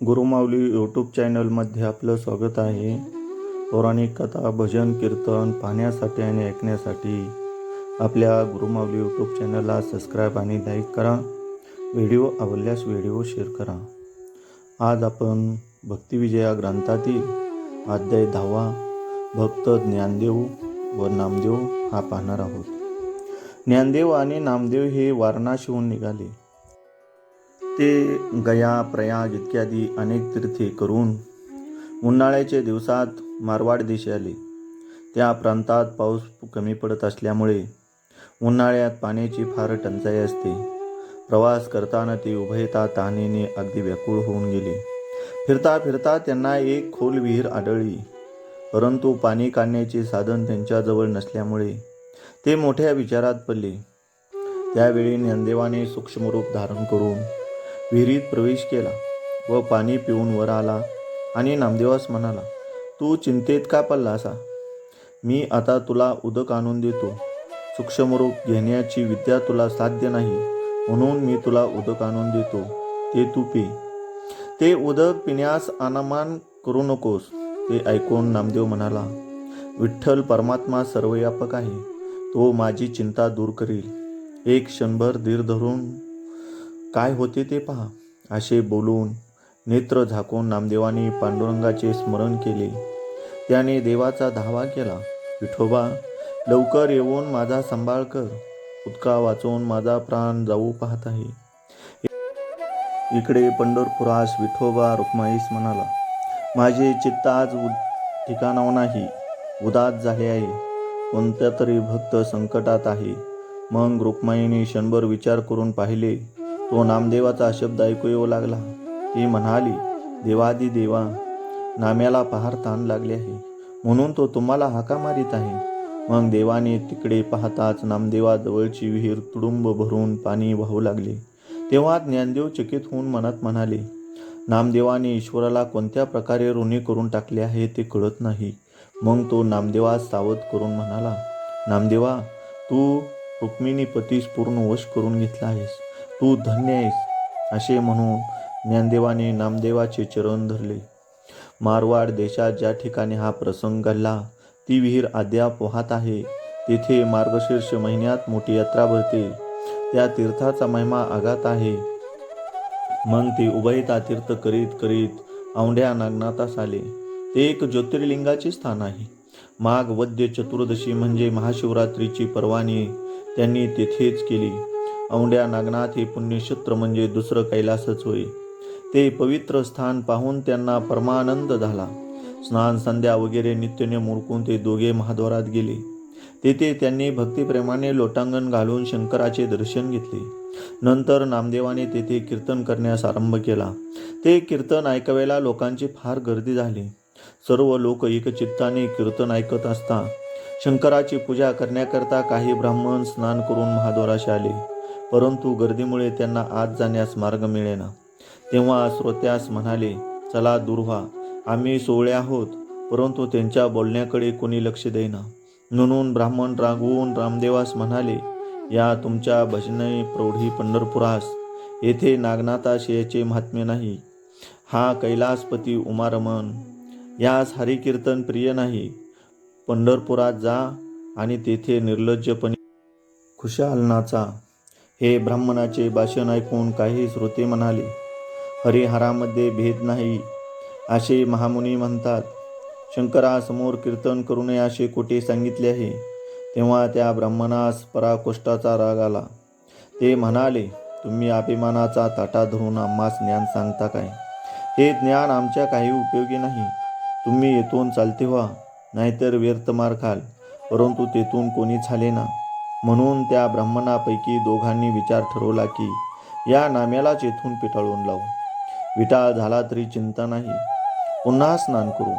Gurumauli YouTube चॅनलमध्ये आपलं स्वागत आहे. पौराणिक कथा, भजन, कीर्तन पाहण्यासाठी आणि ऐकण्यासाठी आपल्या गुरुमाऊली यूट्यूब चॅनलला सबस्क्राईब आणि लाईक करा. व्हिडिओ आवडल्यास व्हिडिओ शेअर करा. आज आपण भक्तिविजया ग्रंथातील अध्याय 10 भक्त ज्ञानदेव व नामदेव हा पाहणार आहोत. ज्ञानदेव आणि नामदेव हे वाराणसीहून निघाले. ते गया, प्रयाग इत्यादी अनेक तीर्थे करून उन्हाळ्याच्या दिवसात मारवाड देशी आले. त्या प्रांतात पाऊस कमी पडत असल्यामुळे उन्हाळ्यात पाण्याची फार टंचाई असते. प्रवास करताना ते उभयता तहानेने अगदी व्याकुळ होऊन गेले. फिरता फिरता त्यांना एक खोल विहीर आढळली, परंतु पाणी काढण्याचे साधन त्यांच्याजवळ नसल्यामुळे ते मोठ्या विचारात पडले. त्यावेळी ज्ञानदेवाने सूक्ष्म रूप धारण करून विहिरीत प्रवेश केला व पाणी पिऊन वर आला आणि नामदेवास म्हणाला, तू चिंतेत का पडलासा? मी आता तुला उदक आणून देतो. सूक्ष्मरूप घेण्याची विद्या तुला साध्य नाही, म्हणून मी तुला उदक आणून देतो, ते तू पी. ते उदक पिण्यास अनामान करू नकोस. ते ऐकून नामदेव म्हणाला, विठ्ठल परमात्मा सर्वव्यापक आहे, तो माझी चिंता दूर करील. एक क्षणभर धीर धरून काय होते ते पहा. असे बोलून नेत्र झाकून नामदेवाने पांडुरंगाचे स्मरण केले. त्याने देवाचा धावा केला, विठोबा लवकर येऊन माझा सांभाळ कर. उदका वाचून माझा प्राण जाऊ पाहत आहे. इकडे पंढरपुरास विठोबा रुक्माईस म्हणाला, माझे चित्त आज ठिकाणावर नाही, उदास झाले आहे. कोणत्या तरी भक्त संकटात आहे. मग रुक्माईने क्षणभर विचार करून पाहिले. तो नामदेवाचा शब्द ऐकू येऊ लागला. ती म्हणाली, देवादी देवा, नाम्याला पहार ताण लागले आहे, म्हणून तो तुम्हाला हाका मारित आहे. मग देवाने तिकडे पाहताच नामदेवाजवळची विहीर तुडुंब भरून पाणी वाहू लागले. तेव्हा ज्ञानदेव चकित होऊन मनात म्हणाले, नामदेवाने ईश्वराला कोणत्या प्रकारे ऋणी करून टाकले आहे ते कळत नाही. मग तो नामदेवास सावध करून म्हणाला, नामदेवा, तू रुक्मिणी पतीस पूर्ण वश करून घेतला आहेस, तू धन्य आहेस. असे म्हणून ज्ञानदेवाने नामदेवाचे चरण धरले. मारवाड देशात ज्या ठिकाणी हा प्रसंग घडला ती विहीर अद्याप वाहत आहे. तेथे मार्गशीर्ष महिन्यात मोठी यात्रा भरते. त्या तीर्थाचा महिमा आगात आहे. मग ते उभयता तीर्थ करीत करीत औंढ्या नागनाथास आले. ते एक ज्योतिर्लिंगाचे स्थान आहे. माघ वद्य चतुर्दशी म्हणजे महाशिवरात्रीची पर्वणी त्यांनी तेथेच केली. औंढ्या नागनाथ हे पुण्यक्षेत्र म्हणजे दुसरं कैलासच होय. ते पवित्र स्थान पाहून त्यांना परमानंद झाला. स्नान संध्या वगैरे नित्यनेम उरकून ते दोघे महाद्वारात गेले. तेथे त्यांनी भक्तिप्रेमाने लोटांगण घालून शंकराचे दर्शन घेतले. नंतर नामदेवाने तेथे कीर्तन करण्यास आरंभ केला. ते कीर्तन ऐकायला लोकांची फार गर्दी झाली. सर्व लोक एकचित्ताने कीर्तन ऐकत असता शंकराची पूजा करण्याकरता काही ब्राह्मण स्नान करून महाद्वाराशी आले, परंतु गर्दीमुळे त्यांना आत जाण्यास मार्ग मिळेना. तेव्हा श्रोत्यास म्हणाले, चला दूर व्हा, आम्ही सोहळे आहोत. परंतु त्यांच्या बोलण्याकडे कोणी लक्ष देईना. म्हणून ब्राह्मण रागवून रामदेवास म्हणाले, या तुमच्या भजने प्रौढी पंढरपुरास. येथे नागनाथास याचे महात्म्य नाही. हा कैलासपती उमारमण, यास हरिकीर्तन प्रिय नाही. पंढरपुरात जा आणि तेथे निर्लज्जपणे खुशाल नाचा. हे ब्राह्मणाचे भाषण ऐकून काही श्रोते म्हणाले, हरिहरामध्ये भेद नाही असे महामुनी म्हणतात. शंकरासमोर कीर्तन करू नये असे कोठे सांगितले आहे? तेव्हा त्या ब्राह्मणास पराकोष्टाचा राग आला. ते म्हणाले, तुम्ही अभिमानाचा ताटा धरून आम्हास ज्ञान सांगता काय? हे ज्ञान आमच्या काही उपयोगी नाही. तुम्ही येथून चालते व्हा, नाहीतर व्यर्थ मार खाल. परंतु तेथून कोणीच आले ना. म्हणून त्या ब्राह्मणापैकी दोघांनी विचार ठरवला की या नाम्यालाच येथून पिटाळून लावू. विटाळ झाला तरी चिंता नाही, पुन्हा स्नान करू.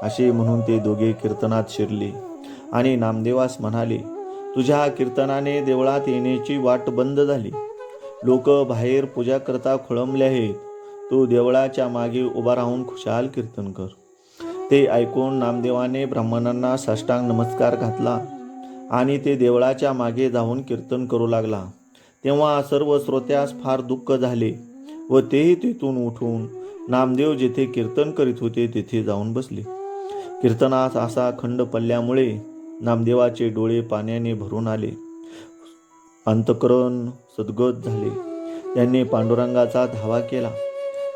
असे म्हणून ते दोघे कीर्तनात शिरले आणि नामदेवास म्हणाले, तुझ्या कीर्तनाने देवळात येण्याची वाट बंद झाली. लोक बाहेर पूजा करता खोळंबले आहेत. तू देवळाच्या मागे उभा राहून खुशाल कीर्तन कर. ते ऐकून नामदेवाने ब्राह्मणांना साष्टांग नमस्कार घातला आणि ते देवळाच्या मागे जाऊन कीर्तन करू लागला. तेव्हा सर्व श्रोत्यास फार दुःख झाले व तेही तेथून उठून नामदेव जेथे कीर्तन करीत होते तेथे जाऊन बसले. कीर्तनात असा खंड पडल्यामुळे नामदेवाचे डोळे पाण्याने भरून आले. अंतःकरण सद्गत झाले. त्यांनी पांडुरंगाचा धावा केला.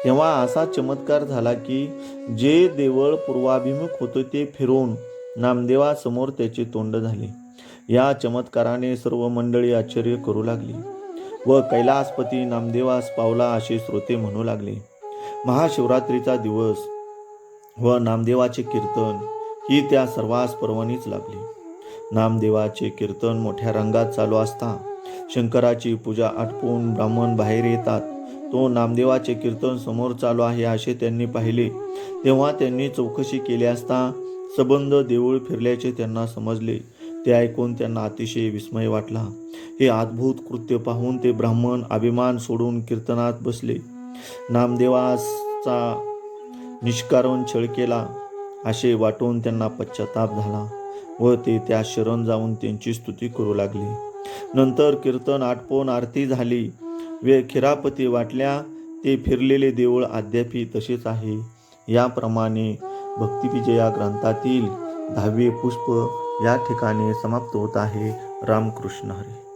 तेव्हा असा चमत्कार झाला की जे देवळ पूर्वाभिमुख होते ते फिरून नामदेवासमोर त्याचे तोंड झाले. या चमत्काराने सर्व मंडळी आश्चर्य करू लागली व कैलासपती नामदेवास पावला असे श्रोते म्हणू लागले. महाशिवरात्रीचा दिवस व नामदेवाचे कीर्तन ही त्या सर्वांस पर्वणीच लागली. नामदेवाचे कीर्तन मोठ्या रंगात चालू असता शंकराची पूजा आटपून ब्राह्मण बाहेर येतात. तो नामदेवाचे कीर्तन समोर चालू आहे असे त्यांनी पाहिले. तेव्हा त्यांनी चौकशी केली असता सबंध देऊळ फिरल्याचे त्यांना समजले. ते ऐकून त्यांना अतिशय विस्मय वाटला. हे अद्भुत कृत्य पाहून ते ब्राह्मण अभिमान सोडून कीर्तनात बसले. नामदेवाचा निष्कारण छळ केला असे वाटून त्यांना पश्चाताप झाला व ते त्या शरण जाऊन त्यांची स्तुती करू लागले. नंतर कीर्तन आटपून आरती झाली. खिरापती वाटल्या. ते फिरलेले देऊळ अद्यापी तसेच आहे. याप्रमाणे भक्तिविजया ग्रंथातील 10वे पुष्प या ठिकाणी समाप्त होत आहे. रामकृष्ण हरी.